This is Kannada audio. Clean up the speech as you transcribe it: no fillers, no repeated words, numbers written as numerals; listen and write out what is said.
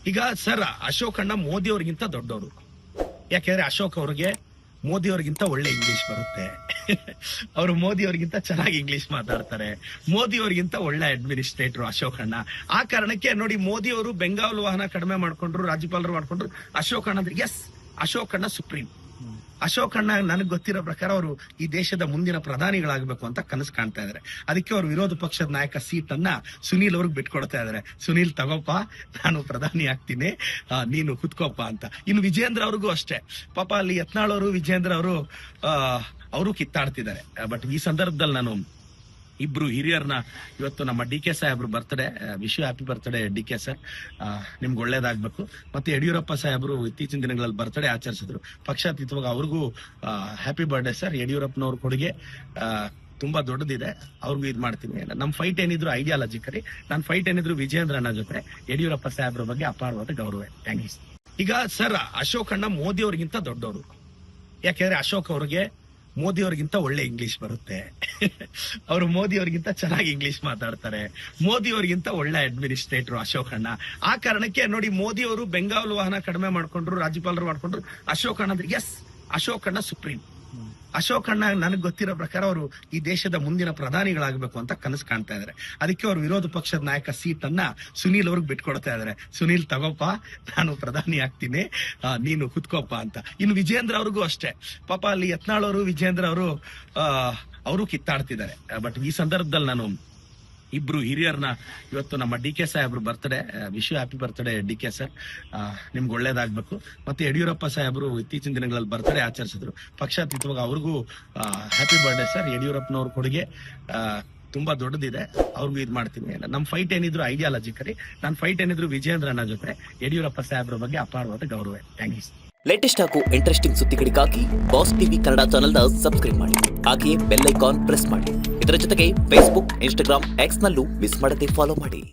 ಈಗ ಸರ್ ಅಶೋಕ್ ಅಣ್ಣ ಮೋದಿ ಅವ್ರಿಗಿಂತ ದೊಡ್ಡವರು. ಯಾಕೆಂದ್ರೆ ಅಶೋಕ್ ಅವ್ರಿಗೆ ಮೋದಿ ಅವ್ರಿಗಿಂತ ಒಳ್ಳೆ ಇಂಗ್ಲಿಷ್ ಬರುತ್ತೆ. ಅವರು ಮೋದಿ ಅವ್ರಿಗಿಂತ ಚೆನ್ನಾಗಿ ಇಂಗ್ಲಿಷ್ ಮಾತಾಡ್ತಾರೆ. ಮೋದಿ ಅವ್ರಿಗಿಂತ ಒಳ್ಳೆ ಅಡ್ಮಿನಿಸ್ಟ್ರೇಟರ್ ಅಶೋಕ್ ಅಣ್ಣ. ಆ ಕಾರಣಕ್ಕೆ ನೋಡಿ, ಮೋದಿ ಅವರು ಬೆಂಗಾವಲು ವಾಹನ ಕಡಿಮೆ ಮಾಡ್ಕೊಂಡ್ರು, ರಾಜ್ಯಪಾಲರು ಮಾಡ್ಕೊಂಡ್ರು. ಅಶೋಕ್ ಅಣ್ಣ ಅಂದ್ರೆ ಎಸ್, ಅಶೋಕ್ ಅಣ್ಣ ಸುಪ್ರೀಂ. ಅಶೋಕ್ ಅಣ್ಣ ನನಗೆ ಗೊತ್ತಿರೋ ಪ್ರಕಾರ ಅವರು ಈ ದೇಶದ ಮುಂದಿನ ಪ್ರಧಾನಿಗಳಾಗಬೇಕು ಅಂತ ಕನಸು ಕಾಣ್ತಾ ಇದಾರೆ. ಅದಕ್ಕೆ ಅವರು ವಿರೋಧ ಪಕ್ಷದ ನಾಯಕ ಸೀಟ್ ಅನ್ನ ಸುನೀಲ್ ಅವ್ರಿಗೆ ಬಿಟ್ಕೊಡ್ತಾ ಇದಾರೆ. ಸುನೀಲ್ ತಗೋಪ್ಪ, ನಾನು ಪ್ರಧಾನಿ ಆಗ್ತೀನಿ, ನೀನು ಕುತ್ಕೋಪ್ಪ ಅಂತ. ಇನ್ನು ವಿಜೇಂದ್ರ ಅವ್ರಿಗೂ ಅಷ್ಟೇ. ಪಾಪ ಅಲ್ಲಿ ಯತ್ನಾಳ್ ಅವರು, ವಿಜೇಂದ್ರ ಅವರು ಕಿತ್ತಾಡ್ತಿದ್ದಾರೆ. ಬಟ್ ಈ ಸಂದರ್ಭದಲ್ಲಿ ನಾನು ಇಬ್ರು ಹಿರಿಯರನ್ನ, ಇವತ್ತು ನಮ್ಮ ಡಿ.ಕೆ. ಸಾಹೇಬ್ರು birthday, wish you happy birthday DK. Sir, ನಿಮ್ಗೆ ಒಳ್ಳೇದಾಗ್ಬೇಕು. ಮತ್ತೆ ಯಡಿಯೂರಪ್ಪ ಸಾಹೇಬ್ರು ಇತ್ತೀಚಿನ ದಿನಗಳಲ್ಲಿ ಬರ್ತ್ಡೇ ಆಚರಿಸಿದ್ರು. ಪಕ್ಷಾತೀತವಾಗಿ ಅವ್ರಿಗೂ ಹ್ಯಾಪಿ ಬರ್ಡೇ ಸರ್. ಯಡಿಯೂರಪ್ಪನವ್ರ ಕೊಡುಗೆ ತುಂಬಾ ದೊಡ್ಡದಿದೆ, ಅವ್ರಿಗೂ ಇದು ಮಾಡ್ತೀನಿ. ನಮ್ಮ ಫೈಟ್ ಏನಿದ್ರು ಐಡಿಯಾಲಜಿಕಲಿ, ನನ್ನ ಫೈಟ್ ಏನಿದ್ರು ವಿಜೇಂದ್ರ ಅಣ್ಣ ಜೊತೆ ಯಡಿಯೂರಪ್ಪ ಸಾಹೇಬ್ರ ಬಗ್ಗೆ ಅಪಾರವಾದ ಗೌರವ. Thank you. ಈಗ ಸರ್ ಅಶೋಕ್ ಅಣ್ಣ ಮೋದಿ ಅವ್ರಿಗಿಂತ ದೊಡ್ಡವರು. ಯಾಕೆಂದ್ರೆ ಅಶೋಕ್ ಅವ್ರಿಗೆ ಮೋದಿ ಅವ್ರಿಗಿಂತ ಒಳ್ಳೆ ಇಂಗ್ಲಿಷ್ ಬರುತ್ತೆ. ಅವರು ಮೋದಿ ಅವ್ರಿಗಿಂತ ಚೆನ್ನಾಗಿ ಇಂಗ್ಲಿಷ್ ಮಾತಾಡ್ತಾರೆ. ಮೋದಿ ಅವ್ರಿಗಿಂತ ಒಳ್ಳೆ ಅಡ್ಮಿನಿಸ್ಟ್ರೇಟರ್ ಅಶೋಕ್ ಅಣ್ಣ. ಆ ಕಾರಣಕ್ಕೆ ನೋಡಿ, ಮೋದಿ ಅವರು ಬೆಂಗಾವಲು ವಾಹನ ಕಡಿಮೆ ಮಾಡ್ಕೊಂಡ್ರು, ರಾಜ್ಯಪಾಲರು ಮಾಡ್ಕೊಂಡ್ರು. ಅಶೋಕ್ ಅಣ್ಣ ಅಂದ್ರೆ ಎಸ್, ಅಶೋಕ್ ಅಣ್ಣ ಸುಪ್ರೀಂ. ಅಶೋಕ್ ಅಣ್ಣ ನನಗೆ ಗೊತ್ತಿರೋ ಪ್ರಕಾರ ಅವರು ಈ ದೇಶದ ಮುಂದಿನ ಪ್ರಧಾನಿಗಳಾಗಬೇಕು ಅಂತ ಕನಸು ಕಾಣ್ತಾ ಇದಾರೆ. ಅದಕ್ಕೆ ಅವರು ವಿರೋಧ ಪಕ್ಷದ ನಾಯಕ ಸೀಟ್ ಅನ್ನ ಸುನೀಲ್ ಅವ್ರಿಗೆ ಬಿಟ್ಕೊಡ್ತಾ ಇದಾರೆ. ಸುನೀಲ್ ತಗೋಪ್ಪ, ನಾನು ಪ್ರಧಾನಿ ಆಗ್ತೀನಿ, ನೀನು ಕುತ್ಕೋಪ್ಪ ಅಂತ. ಇನ್ನು ವಿಜೇಂದ್ರ ಅವ್ರಿಗೂ ಅಷ್ಟೇ. ಪಾಪ ಅಲ್ಲಿ ಯತ್ನಾಳ್ ಅವರು, ವಿಜೇಂದ್ರ ಅವರು ಕಿತ್ತಾಡ್ತಿದ್ದಾರೆ. ಬಟ್ ಈ ಸಂದರ್ಭದಲ್ಲಿ ನಾನು ಇಬ್ರು ಹಿರಿಯರನ್ನ, ಇವತ್ತು ನಮ್ಮ ಡಿ.ಕೆ. ಸಾಹೇಬ್ರು birthday, wish you happy birthday DK. Sir, ನಿಮ್ಗೆ ಒಳ್ಳೇದಾಗ್ಬೇಕು. ಮತ್ತೆ ಯಡಿಯೂರಪ್ಪ ಸಾಹೇಬ್ರು ಇತ್ತೀಚಿನ ದಿನಗಳಲ್ಲಿ ಬರ್ತ್ಡೇ ಆಚರಿಸಿದ್ರು. ಪಕ್ಷಾತೀತವಾಗಿ ಅವ್ರಿಗೂ ಹ್ಯಾಪಿ ಬರ್ಡೇ ಸರ್. ಯಡಿಯೂರಪ್ಪನವ್ರ ಕೊಡುಗೆ ತುಂಬಾ ದೊಡ್ಡದಿದೆ, ಅವ್ರಿಗೂ ಇದು ಮಾಡ್ತೀನಿ. ನಮ್ಮ ಫೈಟ್ ಏನಿದ್ರು ಐಡಿಯಾಲಜಿಕಲಿ, ನನ್ನ ಫೈಟ್ ಏನಿದ್ರು ವಿಜೇಂದ್ರ ಅಣ್ಣ ಜೊತೆ ಯಡಿಯೂರಪ್ಪ ಸಾಹೇಬ್ರ ಬಗ್ಗೆ ಅಪಾರವಾದ ಗೌರವ. Thank you. ಲೇಟೆಸ್ಟ್ ಹಾಗೂ ಇಂಟ್ರೆಸ್ಟಿಂಗ್ ಸುದ್ದಿಗಳಿಗಾಗಿ ಬಾಸ್ ಟಿವಿ ಕನ್ನಡ ಚಾನೆಲ್ನ ಸಬ್ಸ್ಕ್ರೈಬ್ ಮಾಡಿ. ಹಾಗೆಯೇ ಬೆಲ್ ಐಕಾನ್ ಪ್ರೆಸ್ ಮಾಡಿ. ಇದರ ಜೊತೆಗೆ ಫೇಸ್ಬುಕ್, ಇನ್ಸ್ಟಾಗ್ರಾಮ್, ಎಕ್ಸ್ ನಲ್ಲೂ ಮಿಸ್ ಮಾಡದೆ ಫಾಲೋ ಮಾಡಿ.